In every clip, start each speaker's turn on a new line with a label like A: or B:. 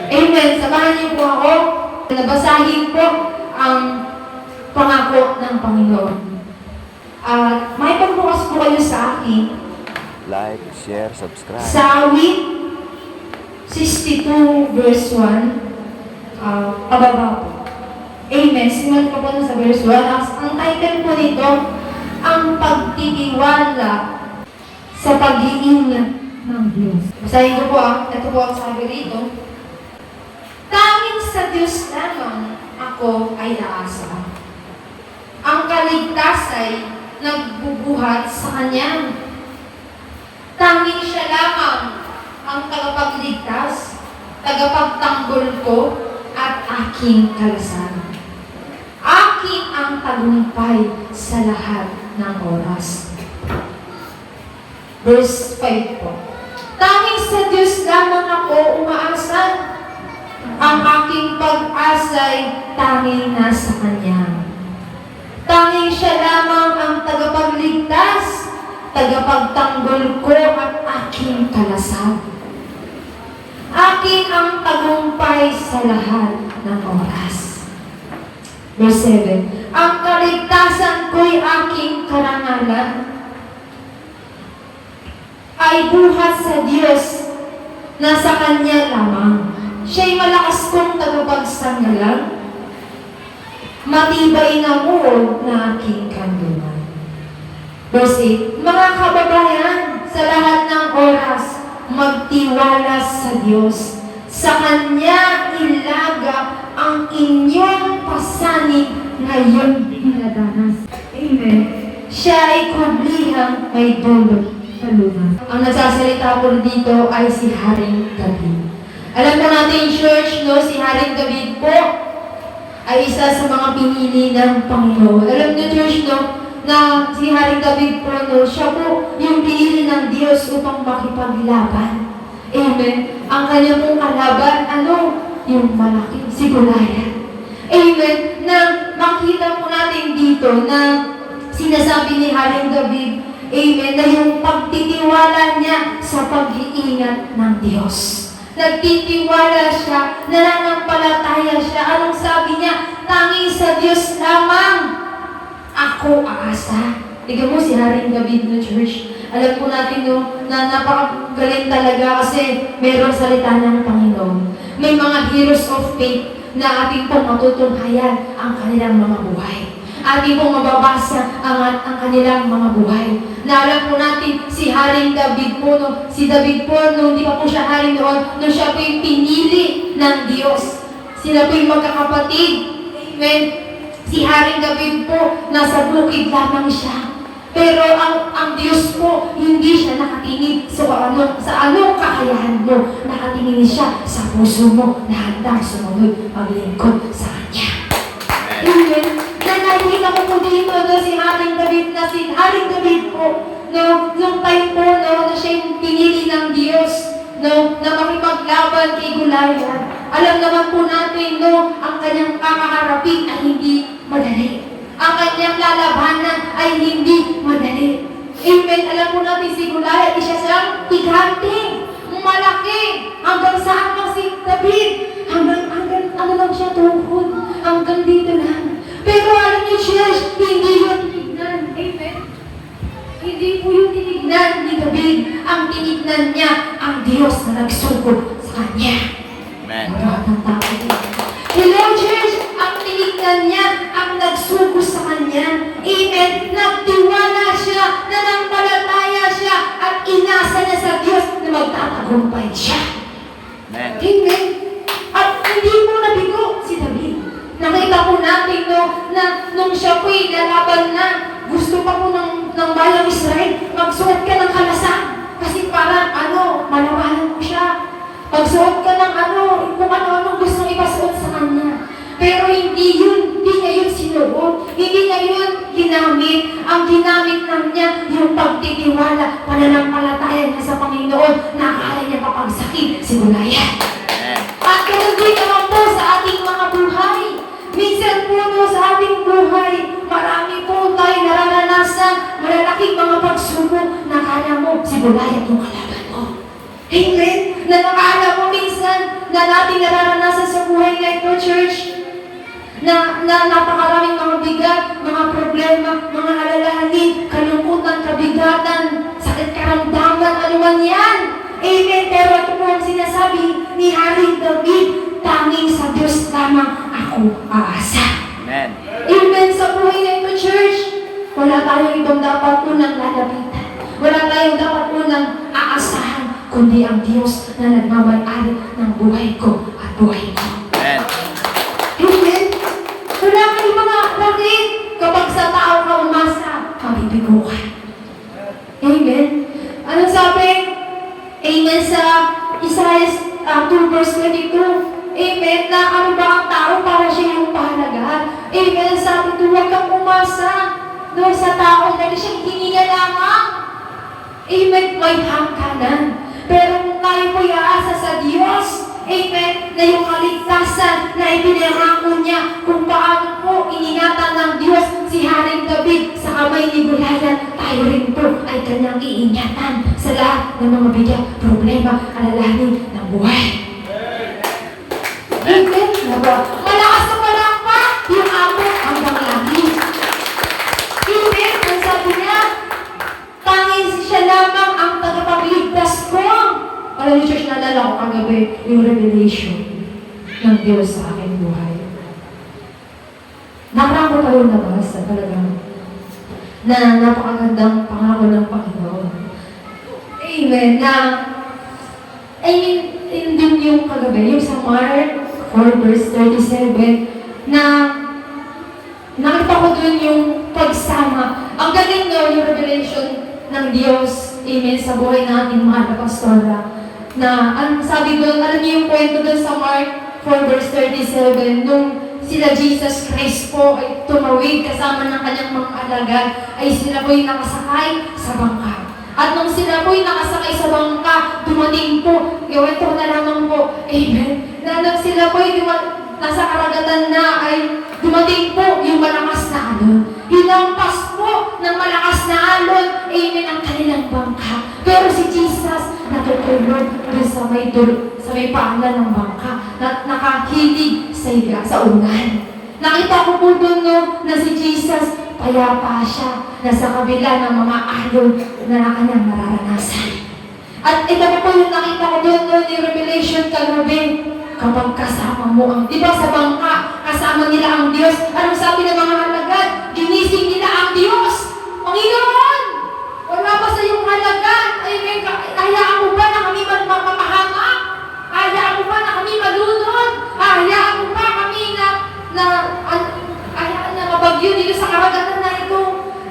A: Amen. Samahan niyo po ako. Nabasahin po ang pangako ng Panginoon. May pagbukas po kayo sa akin.
B: Like, share, subscribe.
A: Sa awit 62 verse 1, pababa po. Amen. Simulan ko po sa verse 1. Ang title po nito, ang pagtitiwala sa pag-iingat ng Diyos. Basahin ko po ito po ang sabi rito. Tanging sa Diyos lamang ako ay aasa. Ang kaligtas ay nagbubuhat sa Kanya. Tanging Siya lamang ang tagapagligtas, tagapagtanggol ko at aking kalasan. Aking ang tagumpay sa lahat ng oras. Verse 5 po. Tanging sa Diyos lamang ako umaasa. Ang aking pag-asa'y tanging nasa Kanya. Tanging Siya lamang ang tagapagligtas, tagapagtanggol ko at aking kalasan. Aking ang tagumpay sa lahat ng oras. Verse 7. Ang kaligtasan ko'y aking karangalan, ay buhat sa Diyos na sa Kanya lamang. Siya'y malakas kong tagapagsangalan, matibay na muog na aking kanlungan. Verse 8. Mga kababayan, sa lahat ng oras, magtiwala sa Diyos. Sa Kanya ilaga ang inyong pasanig ngayon dinadanas. Amen. Siya ay kublihang may dulot sa lunas. Ang nagsasalita po dito ay si Haring David. Alam po natin, church, no, si Haring David po ay isa sa mga pinili ng Panginoon. Alam niyo, church, no, na si Haring David po, no, siya po yung pinili ng Diyos upang makipaglaban. Amen. Ang kanya pong kalaban, yung malaki, si Goliath. Amen. Na makita po natin dito na sinasabi ni Haring David, amen, na yung pagtitiwala niya sa pag-iingat ng Diyos. Nagtitiwala siya, nananampalataya siya. Anong sabi niya? Tanging sa Diyos lamang ako aasa. Tignan mo si Haring David no, church. Alam po natin no, na napakagaling talaga kasi mayroong salita ng Panginoon. May mga heroes of faith na ating pong matutunghayan ang kanilang mga buhay. Ating pong mababasa ang kanilang mga buhay. Na alam po natin, si Haring David po, no, si David po, no, hindi pa po siya haring noon, no, siya po yung pinili ng Diyos. Sila po yung magkakapatid. Amen. Si Haring David po, nasa bukid lamang siya. Pero ang Diyos po, hindi siya nakatingin sa anong kakayahan mo. Nakatingin siya sa puso mo na handang sumunod maglingkod sa Kanya. Amen. Nakikita ko po dito si Haring David na si Haring David po, no, nung time po, no, na siya yung pinili ng Diyos, no, na makipaglaban kay Goliath. Alam naman po natin, no, ang kanyang kakaharapin ay hindi madali. Ang kanyang lalabanan ay hindi madali. Amen. Alam po natin si Goliath, siya siyang tigante, malaki, hanggang saan lang si David? Hanggang lang siya tuhod, hanggang dito lang. Pero alam niyo, church, hindi yun tinignan. Amen. Hindi po yun tinignan ni David. Ang tinignan niya, ang Diyos na nagsugod sa kanya.
B: Amen.
A: Hello, church. Ang tinignan niya, ang nagsugod sa kanya. Amen. Nagtiwala siya, nanampalataya siya, at inasa niya sa Diyos na magtatagumpay siya.
B: Amen.
A: Amen. At hindi mo nabigo si David. Nakita po natin, no, na nung siya po'y lalaban na, gusto pa po ng bayang Israel, magsuot ka ng kalasan. Kasi parang, malawanan mo siya. Magsuot ka ng kung ano-anong gusto ipasuot sa kanya. Pero hindi niya yun sinuot. Hindi niya yun ginamit. Ang ginamit lang niya, yung pagtitiwala, pananampalataya niya sa Panginoon, na akala niya papagsakit si Goliath. At ganun din naman po sa ating mga buhay. Minsan po, no, sa ating buhay, marami po tayo nararanasan, malalaking mga pagsubok na kaya mo si Goliath yung kalaban mo. Amen? Na nakala mo minsan, minsan na natin nararanasan sa buhay na ito, church, na napakaraming mga bigat, mga problema, mga alalahanin, kalungkutan, kabigatan, sakit karamdaman, ano man yan. Amen. Pero ito po ang sinasabi ni Haring David, tanging sa Diyos lamang ako aasa.
B: Amen.
A: Amen sa buhay na ito, church. Wala tayong ibang dapat unang lalapitan. Wala tayong dapat unang aasahan, kundi ang Diyos na nagmamay-ari ng buhay ko at buhay mo.
B: Amen.
A: Amen. Wala kang mga bakit kapag sa tao ka umasa, mabibigo ka. Amen. Ano sabi? Amen sa Isaiah 2 verse 22. Amen. Na ano ba ang tao para siya yung pahalaga? Amen. Sabi ito, huwag kang umasa doon sa tao dahil siyang hininga lamang. Amen. May hangganan. Pero kung tayo po iaasa sa Diyos, amen, na yung kaligtasan na ipinangako niya kung paano po iningatan ng Diyos si Haring David sa kamay ni Goliath, tayo rin po ay kanyang iingatan sa lahat ng mga bigat, problema, alalahanin ng buhay. Amen. Malakas na malakpa yung ako hanggang langit. Amen. Ang sabi niya, tanging siya lamang ang tagapagligtas ko. Alam niyo, church, naalala ko kagabi yung revelation ng Diyos sa aking buhay. Nakarako tayo nabasa talagang na napakagandang pangako ng Panginoon. Amen. Din yung kagabi, yung sa Mark 4 verse 37, na nakita ko dun yung pagsama. Ang galing no, yung revelation ng Diyos, amen, sa buhay natin, mga pastora. Na, ang sabi doon, alam niyo yung kwento doon sa Mark 4 verse 37, nung sila Jesus Christ po ay tumawid kasama ng kanyang mga alagad, ay sila po'y nakasakay sa bangka. At nung sila po'y nakasakay sa bangka, dumating po, gawin ko na lamang po, amen, na nung sila po'y nasa karagatan na ay dumating po yung malakas na alon. Hinampas po ng malakas na alon, amen, ang kanilang bangka. Pero si Jesus natutulog doon sa may paanan ng bangka na nakahilig sa unan. Nakita ko po doon no, na si Jesus payapa siya na sa kabila ng mga alon na kanyang mararanasan. At ito po yung nakita ko doon no, ni Revelation kagabi. Kapag kasama mo ang, di ba sa bangka, kasama nila ang Diyos. Anong sabi ng mga halagad? Ginising nila ang Diyos. Panginoon! Wala pa sa iyong halagad. Amen. Hayaan mo ba na kami magpapahamak? Hayaan mo ba na kami malunod? Hayaan mo ba kami hayaan na mabagyo dito sa karagatan na ito?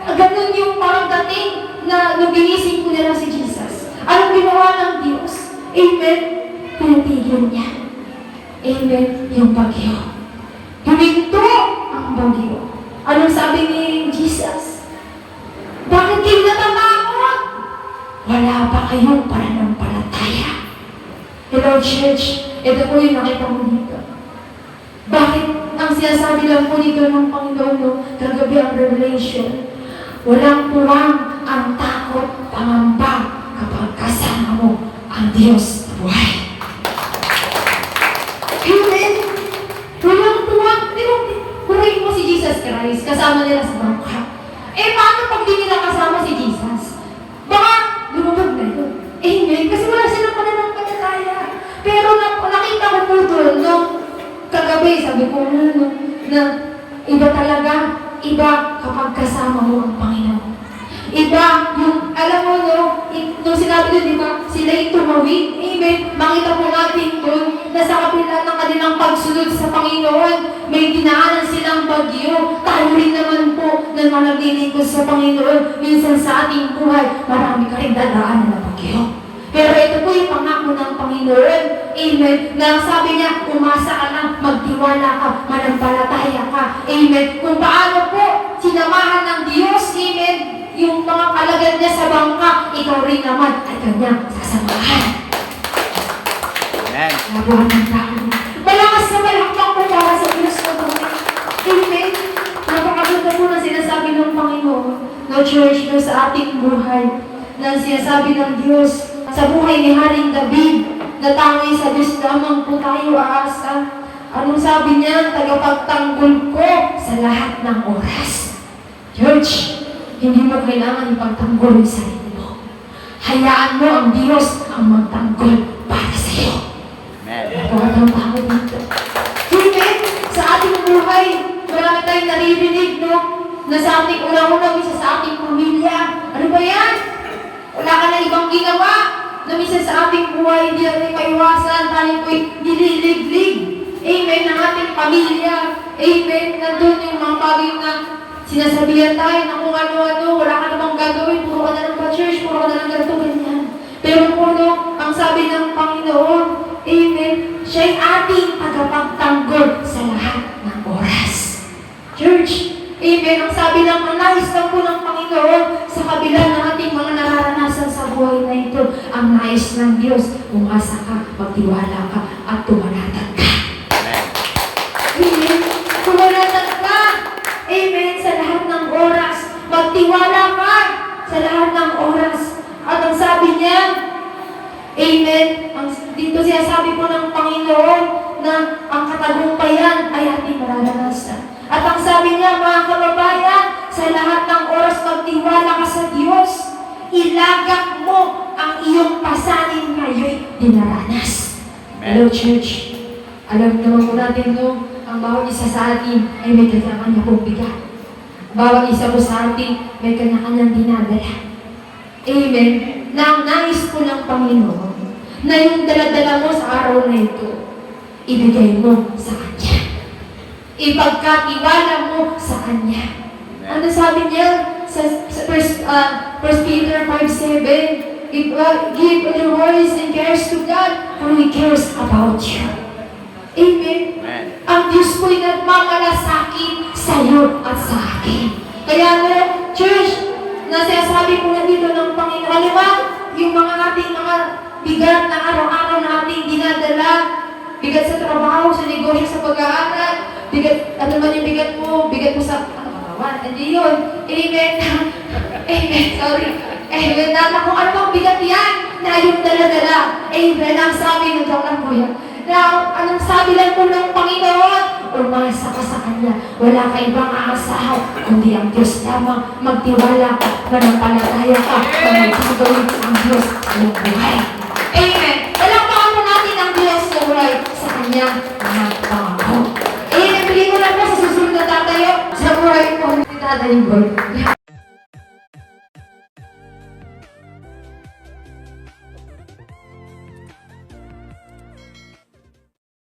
A: Ganun yung parang dating na nung ginising ko nila si Jesus. Anong ginawa ng Diyos? Amen. Pinatigil niya. Amen, yung bagyo. Huminto ang bagyo. Anong sabi ni Jesus? Bakit kayo natatakot? Wala pa kayong pananampalataya. Hello, church. Ito po yung nakita mo dito. Bakit ang sinasabi lang po dito ng Panginoon no, kagabi ang revelation? Walang puwang ang takot, pangamba kapag kasama mo ang Diyos na buhay. Amen. Walang tuwag. Di ba, purahin mo si Jesus Christ, kasama nila sa bangka. Paano pag di nila kasama si Jesus? Baka lumabag na yun. Amen. Kasi wala silang pananampalataya. Pero nakita ko po doon, no, kagabi, sabi ko, na iba talaga, iba kapag kasama mo ang Panginoon. Iba yung, alam mo, no, nung sinabi doon, di ba, sila yung tumawid. Amen. Makita po natin doon na sa kapila ng kanilang pagsunod sa Panginoon, may dinaanan silang bagyo. Tayo rin naman po na naglilingkod sa Panginoon. Minsan sa ating buhay, marami ka rin dadaanan na bagyo. Pero ito po yung pangako ng Panginoon. Amen. Na sabi niya, umasa ka lang, magtiwala ka, manampalataya ka. Amen. Kung paano po sinamahan ng Diyos, amen, yung mga kalagad niya sa bangka, ikaw rin naman ay kanyang sasamahan.
B: Amen.
A: Labuhan ng tao. Malakas na malakpak po para sa Diyos ko. Amen. Napakaganda po na sinasabi ng Panginoon na church na sa ating buhay na sinasabi ng Diyos sa buhay ni Haring David na tanging sa Diyos lamang po tayo aasa. Anong sabi niya? Tagapagtanggol ko sa lahat ng oras. Church, hindi mo kailangan ipagtanggol yung sarili mo. Hayaan mo ang Diyos ang magtanggol para sa iyo.
B: Amen.
A: Lahat ng tao dito. Amen. Sa ating buhay, marami tayong naririnig, no? Na sa ating una-una, isa sa ating pamilya. Ano ba yan? Wala ka na ibang ginawa. Na minsan sa ating buhay, hindi natin maiwasan. Tayo ko'y nililiglig. Amen. Ng ating pamilya. Amen. Nandun yung mga bagay na sinasabihan tayo na kung ano-ano, wala ka namang gagawin, puro ka na ng pa-church, puro ka na ng ganito, ganyan. Pero kung ano, ang sabi ng Panginoon, amen, siya'y ating tagapagtanggol sa lahat ng oras. Church, amen, ang sabi ng nais lang po ng Panginoon sa kabila ng ating mga nararanasan sa buhay na ito, ang nais ng Diyos, umasa ka, magtiwala ka, at tumanatag ka.
B: Amen.
A: Amen, tumanatag ka. Amen. Sa lahat ng oras. Magtiwala ka sa lahat ng oras. At ang sabi niya, Amen. Dito siya sabi po ng Panginoon na ang katagumpayan ay ating mararanasan. At ang sabi niya, mga kababayan, sa lahat ng oras magtiwala ka sa Diyos. Ilagak mo ang iyong pasanin ngayon dinaranas. Hello, church. Alam naman po natin, no? Ang bawat isa sa atin ay may kanya-kanya pong bigat. Bawat isa po sa atin may kanya-kanyang dinadala. Amen. Na ang nais po ng Panginoon na yung daladala mo sa araw na ito, ibigay mo sa Kanya. Ipagkatiwala mo sa Kanya. Ano sabi niya sa 1 Peter 5:7? Give your worries and cares to God, for He cares about you. Amen.
B: Amen.
A: Ang Diyos ko'y nagmamalasakit sa iyo at sa akin. Kaya nga, church, nasasabi ko na dito ng Panginoon, halimbawa, yung mga ating mga bigat na araw-araw na ating dinadala, bigat sa trabaho, sa negosyo, sa pag-aaral, bigat, ano man yung bigat mo sa, hindi yun. Amen. Amen, sorry. Amen, nata kung ano bang bigat yan, na yung dala-dala. Amen, ang sabi ng joke lang po yan. Now, anong sabi lang po ng Panginoon? Umasa ka sa Kanya. Wala ka ibang aasahan, kundi ang Diyos lamang. Magtiwala ka, manampalataya ka, na magtutulog ang Diyos sa iyong buhay. Amen. Palakpakan po natin ang Diyos sa buhay sa Kanya mga pangako. Amen. Pili ko lang po sa susunod na tatayo sa buhay po ni Tatay Boy.